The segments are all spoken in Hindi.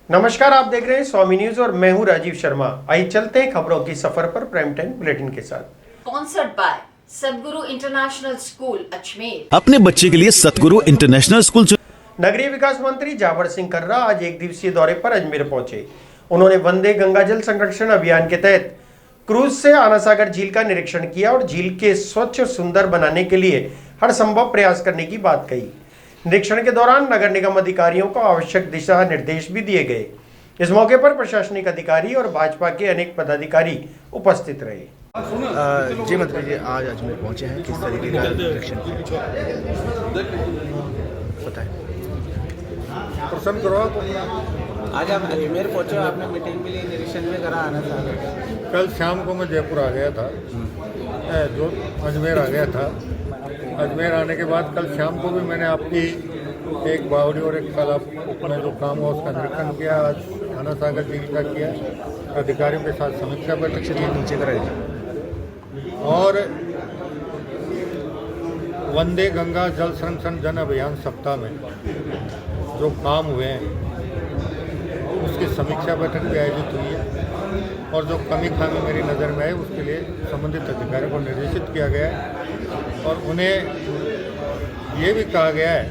नमस्कार, आप देख रहे हैं स्वामी न्यूज और मैं हूं राजीव शर्मा। आइए चलते हैं खबरों की सफर पर प्राइम टाइम बुलेटिन के साथ। Sponsored by Satguru international school Ajmer. अपने बच्चे के लिए सतगुरु इंटरनेशनल स्कूल नगरीय विकास मंत्री जावर सिंह कर्रा आज एक दिवसीय दौरे पर अजमेर पहुंचे। उन्होंने वंदे गंगा जल संरक्षण अभियान के तहत क्रूज से आना सागर झील का निरीक्षण किया और झील के स्वच्छ और सुंदर बनाने के लिए हर संभव प्रयास करने की बात कही। निरीक्षण के दौरान नगर निगम अधिकारियों को आवश्यक दिशा निर्देश भी दिए गए। इस मौके पर प्रशासनिक अधिकारी और भाजपा के अनेक पदाधिकारी उपस्थित रहे। जी मंत्री जी आज अजमेर पहुंचे हैं, किस तरीके का निरीक्षण बताएं। प्रसन्न करो। आज आप अजमेर पहुंचे, आपने मीटिंग के लिए निरीक्षण में करा आना था। कल शाम को मैं जयपुर आ गया था, जो अजमेर आ गया था। अजमेर आने के बाद कल शाम को भी मैंने आपकी एक बावड़ी और एक तालाब में जो काम हुआ उसका निरीक्षण किया। आज आना सागर झील का किया, अधिकारियों के साथ समीक्षा बैठक की, नीचे कराई और वंदे गंगा जल संरक्षण जन अभियान सप्ताह में जो काम हुए हैं उसकी समीक्षा बैठक भी आयोजित हुई है और जो कमी खामी मेरी नज़र में आई उसके लिए संबंधित अधिकारियों को निर्देशित किया गया है और उन्हें ये भी कहा गया है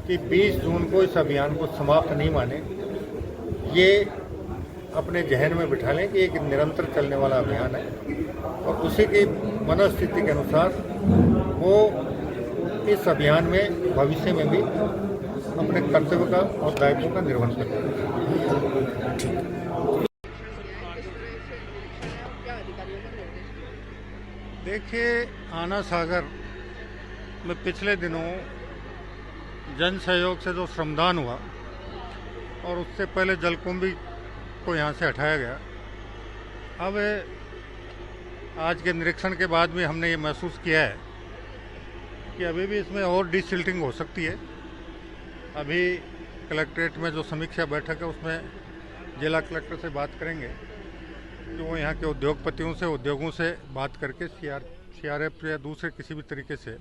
कि 20 जून को इस अभियान को समाप्त नहीं माने, ये अपने जहन में बिठा लें कि एक निरंतर चलने वाला अभियान है और उसी की मनोस्थिति के अनुसार वो इस अभियान में भविष्य में भी अपने कर्तव्य का और दायित्व का निर्वहन करें। देखिए, आना सागर में पिछले दिनों जन सहयोग से जो श्रमदान हुआ और उससे पहले जलकुंभी को यहाँ से हटाया गया। अब आज के निरीक्षण के बाद भी हमने ये महसूस किया है कि अभी भी इसमें और डिसिल्टिंग हो सकती है। अभी कलेक्ट्रेट में जो समीक्षा बैठक है उसमें जिला कलेक्टर से बात करेंगे कि वो यहाँ के उद्योगपतियों से, उद्योगों से बात करके सीआरएफ या दूसरे किसी भी तरीके से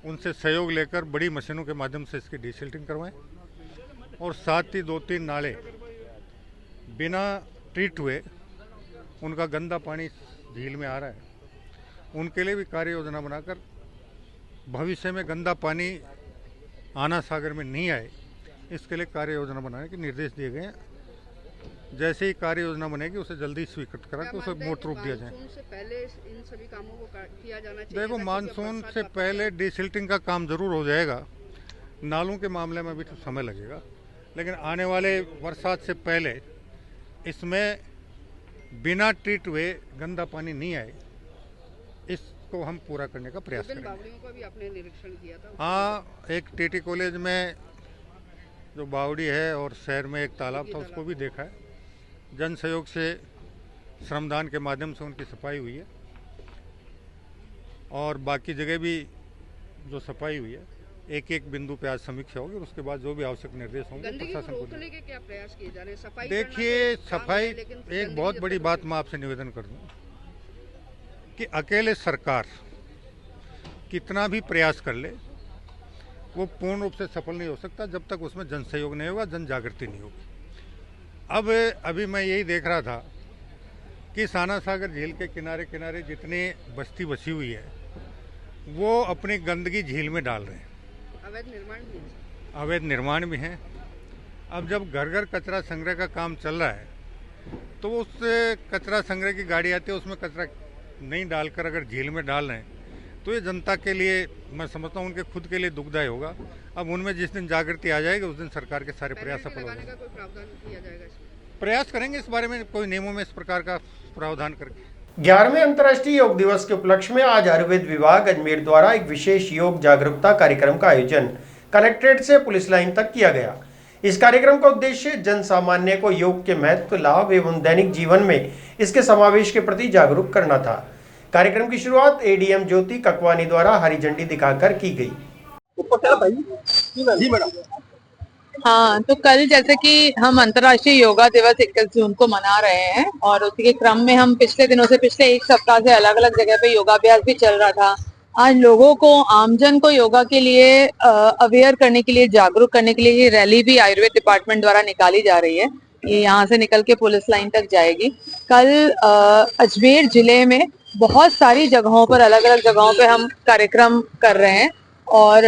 उनसे सहयोग लेकर बड़ी मशीनों के माध्यम से इसकी डिसिल्टिंग करवाएं और साथ ही 2-3 नाले बिना ट्रीट हुए उनका गंदा पानी झील में आ रहा है, उनके लिए भी कार्य योजना बनाकर भविष्य में गंदा पानी आना सागर में नहीं आए, इसके लिए कार्य योजना बनाने के निर्देश दिए गए हैं। जैसे ही कार्य योजना बनेगी उसे जल्दी स्वीकृत करा के उसे मूर्त रूप दिया जाए। से पहले इन सभी कामों को किया जाना चाहिए। देखो, मानसून से पहले डिसिल्टिंग का काम जरूर हो जाएगा। नालों के मामले में भी तो समय लगेगा, लेकिन आने वाले बरसात से पहले इसमें बिना ट्रीट हुए गंदा पानी नहीं आए, इसको हम पूरा करने का प्रयास करेंगे। बावड़ियों का भी आपने निरीक्षण किया था। हाँ, एक टीटी कॉलेज में जो बावड़ी है और शहर में एक तालाब था उसको भी देखा है। जन सहयोग से श्रमदान के माध्यम से उनकी सफाई हुई है और बाकी जगह भी जो सफाई हुई है, एक एक बिंदु पे आज समीक्षा होगी और उसके बाद जो भी आवश्यक निर्देश होंगे प्रशासन को रोकने के क्या प्रयास किए जा रहे हैं? सफाई देखिए, सफाई एक बहुत बड़ी बात मैं आपसे निवेदन कर दूं कि अकेले सरकार कितना भी प्रयास कर ले वो पूर्ण रूप से सफल नहीं हो सकता जब तक उसमें जन सहयोग नहीं होगा, जन जागृति नहीं होगी। अब अभी मैं यही देख रहा था कि साना सागर झील के किनारे किनारे जितनी बस्ती बसी हुई है वो अपनी गंदगी झील में डाल रहे हैं। अवैध निर्माण भी है। अब जब घर घर कचरा संग्रह का काम चल रहा है तो उस कचरा संग्रह की गाड़ी आती है, उसमें कचरा नहीं डालकर अगर झील में डाल रहे हैं तो ये जनता के लिए, मैं समझता हूँ उनके खुद के लिए दुखदायी होगा। अब उनमें जिस दिन जागृति आ जाएगी उस दिन सरकार के सारे प्रयास सफल हो जाएंगे। कोई प्रावधान किया जाएगा इसमें? प्रयास करेंगे इस बारे में, कोई नियमों में इस प्रकार का प्रावधान करके। 11वें अंतर्राष्ट्रीय योग दिवस के उपलक्ष्य में आज आयुर्वेद विभाग अजमेर द्वारा एक विशेष योग जागरूकता कार्यक्रम का आयोजन कलेक्ट्रेट से पुलिस लाइन तक किया गया। इस कार्यक्रम का उद्देश्य जन सामान्य को योग के महत्व, लाभ एवं दैनिक जीवन में इसके समावेश के प्रति जागरूक करना था। कार्यक्रम की शुरुआत एडीएम ज्योति ककवानी द्वारा हरी झंडी दिखाकर की गई। हाँ, तो कल जैसे कि हम अंतर्राष्ट्रीय योगा दिवस 21 जून को मना रहे हैं और उसी के क्रम में हम पिछले दिनों से, पिछले एक सप्ताह से अलग अलग जगह पे योगाभ्यास भी चल रहा था। आज लोगों को, आमजन को योगा के लिए अवेयर करने के लिए, जागरूक करने के लिए ये रैली भी आयुर्वेद डिपार्टमेंट द्वारा निकाली जा रही है। ये यहाँ से निकल के पुलिस लाइन तक जाएगी। कल अजमेर जिले में बहुत सारी जगहों पर, अलग अलग जगहों पे हम कार्यक्रम कर रहे हैं। और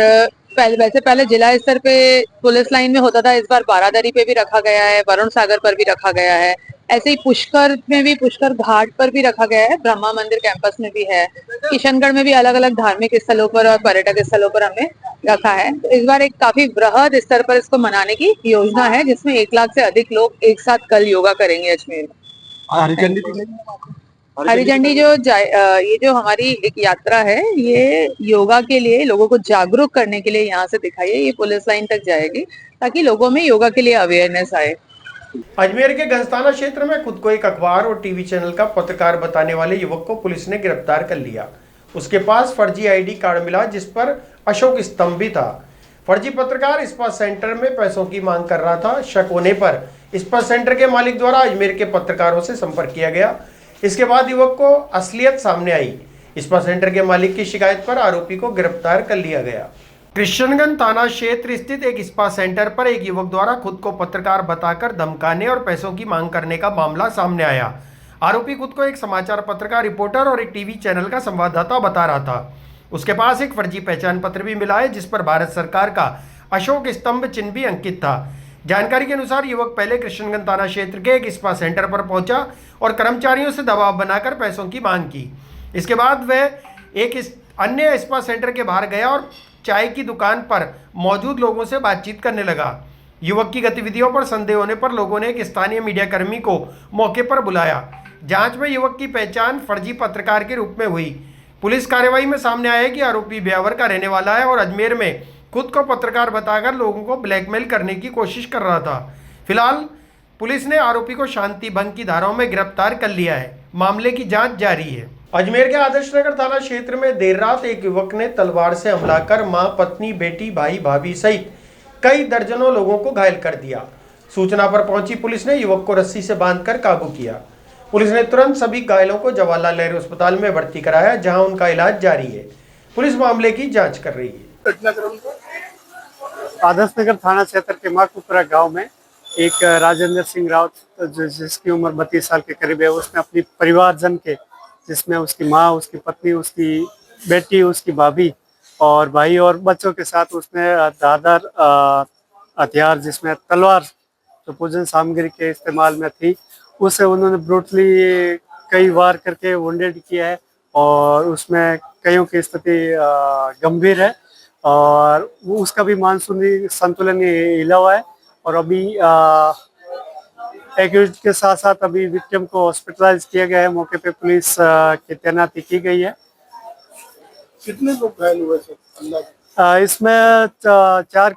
पहले जिला स्तर पे पुलिस लाइन में होता था, इस बार बारादरी पे भी रखा गया है, वरुण सागर पर भी रखा गया है, ऐसे ही पुष्कर में भी, पुष्कर घाट पर भी रखा गया है, ब्रह्मा मंदिर कैंपस में भी है, किशनगढ़ में भी अलग अलग धार्मिक स्थलों पर और पर्यटक स्थलों पर हमने रखा है। तो इस बार एक काफी वृहद स्तर पर इसको मनाने की योजना है, जिसमें 1 लाख से अधिक लोग एक साथ कल योगा करेंगे अजमेर में। हरी झंडी ये जो हमारी एक यात्रा है, ये योगा के लिए, लोगों को जागरूक करने के लिए यहाँ से दिखाई है। ये पुलिस लाइन तक जाएगी ताकि लोगों में योगा के लिए अवेयरनेस आए। अजमेर के गंजताना क्षेत्र में खुद को एक अखबार और टीवी चैनल का पत्रकार बताने वाले युवक को पुलिस ने गिरफ्तार कर लिया। उसके पास फर्जी आईडी कार्ड मिला, जिस पर अशोक स्तंभ भी था। फर्जी पत्रकार इस्पात सेंटर में पैसों की मांग कर रहा था। शक होने पर इस्पात सेंटर के मालिक द्वारा अजमेर के पत्रकारों से संपर्क किया गया। इसके बाद युवक को असलियत सामने आई। इस्पात सेंटर के मालिक की शिकायत पर आरोपी को गिरफ्तार कर लिया गया। कृष्णगंज थाना क्षेत्र स्थित एक इस्पात सेंटर पर एक युवक द्वारा खुद को पत्रकार बताकर धमकाने और पैसों की मांग करने का मामला सामने आया। आरोपी खुद को एक समाचार पत्रकार, रिपोर्टर और एक टीवी चैनल का संवाददाता बता रहा था। उसके पास एक फर्जी पहचान पत्र भी मिला है, जिस पर भारत सरकार का अशोक स्तंभ चिन्ह भी अंकित था। जानकारी के अनुसार युवक पहले कृष्णगंज थाना क्षेत्र के एक इस्पात सेंटर पर पहुंचा और कर्मचारियों से दबाव बनाकर पैसों की मांग की। इसके बाद वह एक अन्य इस्पात सेंटर के बाहर गया और चाय की दुकान पर मौजूद लोगों से बातचीत करने लगा। युवक की गतिविधियों पर संदेह होने पर लोगों ने एक स्थानीय मीडिया कर्मी को मौके पर बुलाया। जांच में युवक की पहचान फर्जी पत्रकार के रूप में हुई। पुलिस कार्रवाई में सामने आया कि आरोपी ब्यावर का रहने वाला है और अजमेर में खुद को पत्रकार बताकर लोगों को ब्लैकमेल करने की कोशिश कर रहा था। फिलहाल पुलिस ने आरोपी को शांति भंग की धाराओं में गिरफ्तार कर लिया है। मामले की जांच जारी है। अजमेर के आदर्श नगर थाना क्षेत्र में देर रात एक युवक ने तलवार से हमला कर मां, पत्नी, बेटी, भाई, भाभी सहित कई दर्जनों लोगों को घायल कर दिया। सूचना पर पहुंची पुलिस ने युवक को रस्सी से बांधकर काबू किया। पुलिस ने तुरंत सभी घायलों को जवाहरलाल नेहरू अस्पताल में भर्ती कराया, जहां उनका इलाज जारी है। पुलिस मामले की जांच कर रही है। आदर्श नगर थाना क्षेत्र के माकुपुरा गांव में एक राजेंद्र सिंह राउत, जिसकी उम्र 32 साल के करीब है, उसने अपनी परिवारजन के, जिसमें उसकी माँ, उसकी पत्नी, उसकी बेटी, उसकी भाभी और भाई और बच्चों के साथ उसने धारदार हथियार, जिसमें तलवार जो पूजन सामग्री के इस्तेमाल में थी, उसे उन्होंने ब्रूटली कई वार करके वुंडेड किया है और उसमें कईयों की स्थिति गंभीर है और उसका भी मानसूनी संतुलन हिला हुआ है। और अभी एक्यूज्ड के साथ साथ अभी विक्टिम को हॉस्पिटलाइज किया गया है। मौके पे पुलिस की तैनाती की गई है। कितने लोग घायल हुए थे? इसमें 4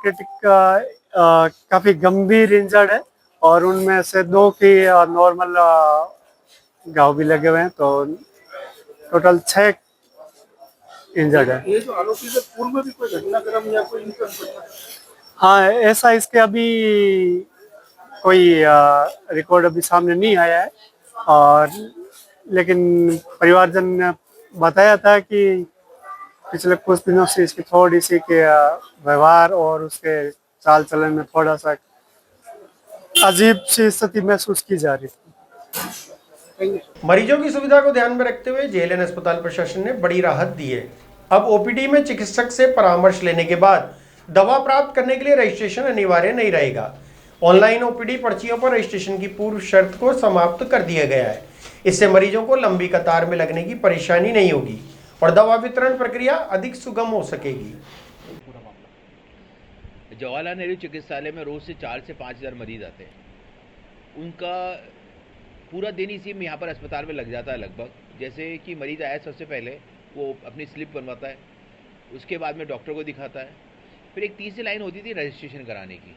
काफी गंभीर इंजर्ड है और उनमें से 2 की नॉर्मल घाव भी लगे हुए हैं, तो टोटल 6 इंजर्ड है। ये जो आरोपी से पूर्व में भी कोई घटनाक्रम या कोई इनका? हाँ, ऐसा इसके अभी कोई रिकॉर्ड अभी सामने नहीं आया है, और लेकिन परिवारजन ने बताया था कि पिछले कुछ दिनों से इसकी थोड़ी सी के व्यवहार और उसके चाल चलन में थोड़ा सा अजीब सी स्थिति महसूस की जा रही थी। मरीजों की सुविधा को ध्यान में रखते हुए जेएलएन अस्पताल प्रशासन ने बड़ी राहत दी है। अब ओपीडी में चिकित्सक से परामर्श लेने के बाद दवा प्राप्त करने के लिए रजिस्ट्रेशन अनिवार्य नहीं रहेगा। ऑनलाइन ओपीडी पर्चियों पर रजिस्ट्रेशन की पूर्व शर्त को समाप्त कर दिया गया है। इससे मरीजों को लंबी कतार में लगने की परेशानी नहीं होगी और दवा वितरण प्रक्रिया अधिक सुगम हो सकेगी। जवाहरलाल नेहरू चिकित्सालय में रोज से 4 से 5 हज़ार मरीज आते हैं। उनका पूरा दिन इसी में यहाँ पर अस्पताल में लग जाता है लगभग। जैसे कि मरीज आया, सबसे पहले वो अपनी स्लिप बनवाता है, उसके बाद में डॉक्टर को दिखाता है, फिर एक तीसरी लाइन होती थी रजिस्ट्रेशन कराने की,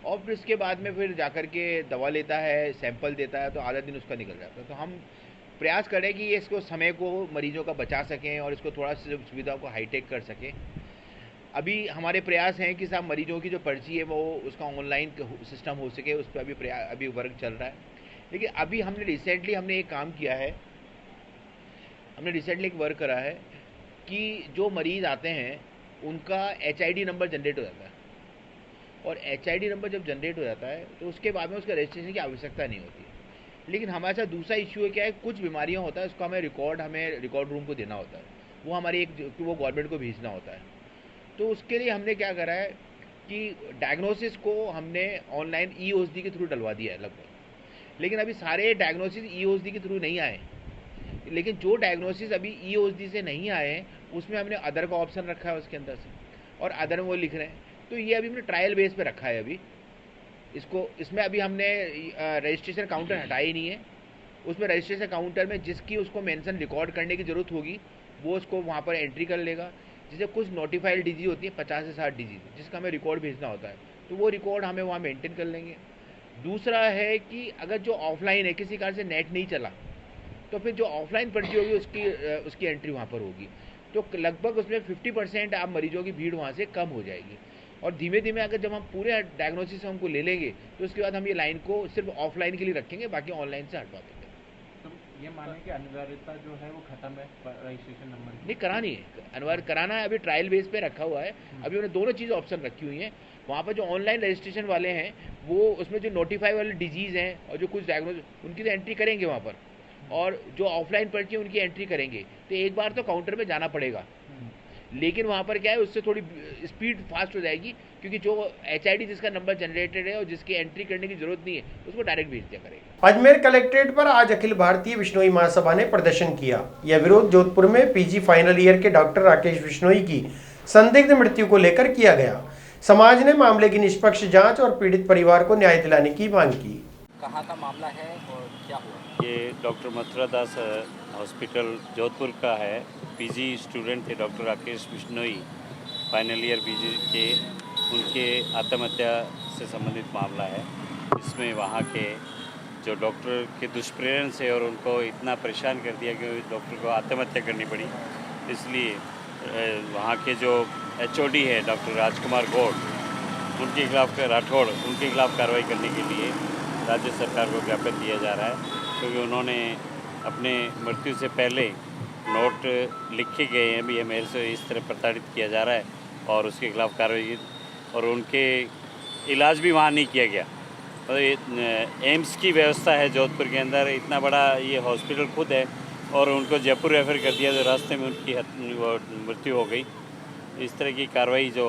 और फिर उसके बाद में फिर जाकर के दवा लेता है, सैंपल देता है, तो आधा दिन उसका निकल जाता है। तो हम प्रयास करें कि इसको समय को मरीजों का बचा सकें और इसको थोड़ा सा सुविधाओं को हाईटेक कर सकें। अभी हमारे प्रयास हैं कि सब मरीजों की जो पर्ची है वो उसका ऑनलाइन सिस्टम हो सके, उस पर अभी वर्क चल रहा है। लेकिन अभी हमने रिसेंटली एक काम किया है, हमने रिसेंटली एक वर्क करा है कि जो मरीज़ आते हैं उनका HID नंबर जनरेट हो जाता है, और HID नंबर जब जनरेट हो जाता है तो उसके बाद में उसका रजिस्ट्रेशन की आवश्यकता नहीं होती है। लेकिन हमारे साथ दूसरा इश्यू है क्या है, कुछ बीमारियां होता है उसको हमें रिकॉर्ड रूम को देना होता है, वो हमारी वो गवर्नमेंट को भेजना होता है। तो उसके लिए हमने क्या करा है कि डायग्नोसिस को हमने ऑनलाइन EOSD के थ्रू डलवा दिया है लगभग, लेकिन अभी सारे डायग्नोसिस EOSD के थ्रू नहीं आए। लेकिन जो डायग्नोसिस अभी EOSD से नहीं आए हैं उसमें हमने अदर का ऑप्शन रखा है उसके अंदर से, और अदर में वो लिख रहे हैं। तो ये अभी हमने ट्रायल बेस पे रखा है अभी इसमें अभी हमने रजिस्ट्रेशन काउंटर हटाया ही नहीं है। उसमें रजिस्ट्रेशन काउंटर में जिसकी उसको मेंशन रिकॉर्ड करने की ज़रूरत होगी वो उसको वहाँ पर एंट्री कर लेगा। जैसे कुछ नोटिफाइड डिजीज होती है 50 से 60 डिजीज जिसका हमें रिकॉर्ड भेजना होता है, तो वो रिकॉर्ड हमें वहाँ मेंटेन कर लेंगे। दूसरा है कि अगर जो ऑफलाइन है, किसी कारण से नेट नहीं चला, तो फिर जो ऑफलाइन पर्ची होगी उसकी एंट्री वहाँ पर होगी। तो लगभग उसमें 50% आप मरीजों की भीड़ वहाँ से कम हो जाएगी। और धीमे धीमे अगर जब हम पूरे डायग्नोसिस हमको ले लेंगे तो उसके बाद हम ये लाइन को सिर्फ ऑफलाइन के लिए रखेंगे, बाकी ऑनलाइन से हटवा देंगे। तो ये माने कि अनिवार्यता जो है वो खत्म है रजिस्ट्रेशन नंबर की? नहीं, करानी है, अनिवार्य कराना है। अभी ट्रायल बेस पे रखा हुआ है, अभी उन्होंने दोनों चीज़ ऑप्शन रखी हुई हैं। वहाँ पर जो ऑनलाइन रजिस्ट्रेशन वाले हैं वो उसमें जो नोटिफाई वाले डिजीज़ हैं और जो कुछ डायग्नोज उनकी तो एंट्री करेंगे वहाँ पर, और जो ऑफलाइन पर्ची है उनकी एंट्री करेंगे। तो एक बार तो काउंटर में जाना पड़ेगा, लेकिन वहाँ पर क्या है उससे थोड़ी स्पीड फास्ट हो जाएगी, क्योंकि जो HID जिसका नंबर जनरेटेड है और जिसकी एंट्री करने की जरूरत नहीं है उसको डायरेक्ट भेज दिया करेगा। अजमेर कलेक्ट्रेट पर आज अखिल भारतीय बिश्नोई महासभा ने प्रदर्शन किया। यह विरोध जोधपुर में PG फाइनल ईयर के डॉक्टर राकेश बिश्नोई की संदिग्ध मृत्यु को लेकर किया गया। समाज ने मामले की निष्पक्ष जांच और पीड़ित परिवार को न्याय दिलाने की मांग की। कहाँ का मामला है और क्या हुआ? ये डॉक्टर मथुरा दास हॉस्पिटल जोधपुर का है। PG स्टूडेंट थे doctor Rakesh Bishnoi, final year PG के, उनके आत्महत्या से संबंधित मामला है। इसमें वहाँ के जो डॉक्टर के दुष्प्रेरण से और उनको इतना परेशान कर दिया कि डॉक्टर को आत्महत्या करनी पड़ी। इसलिए वहाँ के जो HOD है डॉक्टर राजकुमार गौड़, उनके खिलाफ राठौड़, उनके खिलाफ कार्रवाई करने के लिए राज्य सरकार को ज्ञापन दिया जा रहा है, क्योंकि उन्होंने अपने मृत्यु से पहले नोट लिखे गए हैं भी मेरे से इस तरह प्रताड़ित किया जा रहा है और उसके खिलाफ कार्रवाई, और उनके इलाज भी वहाँ नहीं किया गया। और एम्स की व्यवस्था है जोधपुर के अंदर, इतना बड़ा ये हॉस्पिटल खुद है, और उनको जयपुर रेफर कर दिया तो रास्ते में उनकी मृत्यु हो गई। इस तरह की कार्रवाई जो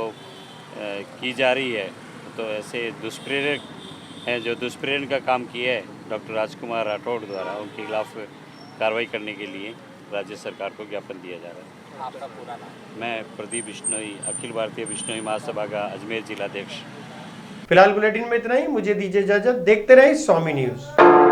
की जा रही है, तो ऐसे दुष्प्रेरक हैं जो दुष्प्रेरण का काम किया है डॉक्टर राजकुमार राठौड़ द्वारा, उनके खिलाफ कार्रवाई करने के लिए राज्य सरकार को ज्ञापन दिया जा रहा है। आपका पूरा नाम? मैं प्रदीप बिश्नोई, अखिल भारतीय बिश्नोई महासभा का अजमेर जिलाध्यक्ष। फिलहाल बुलेटिन में इतना ही। मुझे दीजिए इजाजत। देखते रहिए स्वामी न्यूज।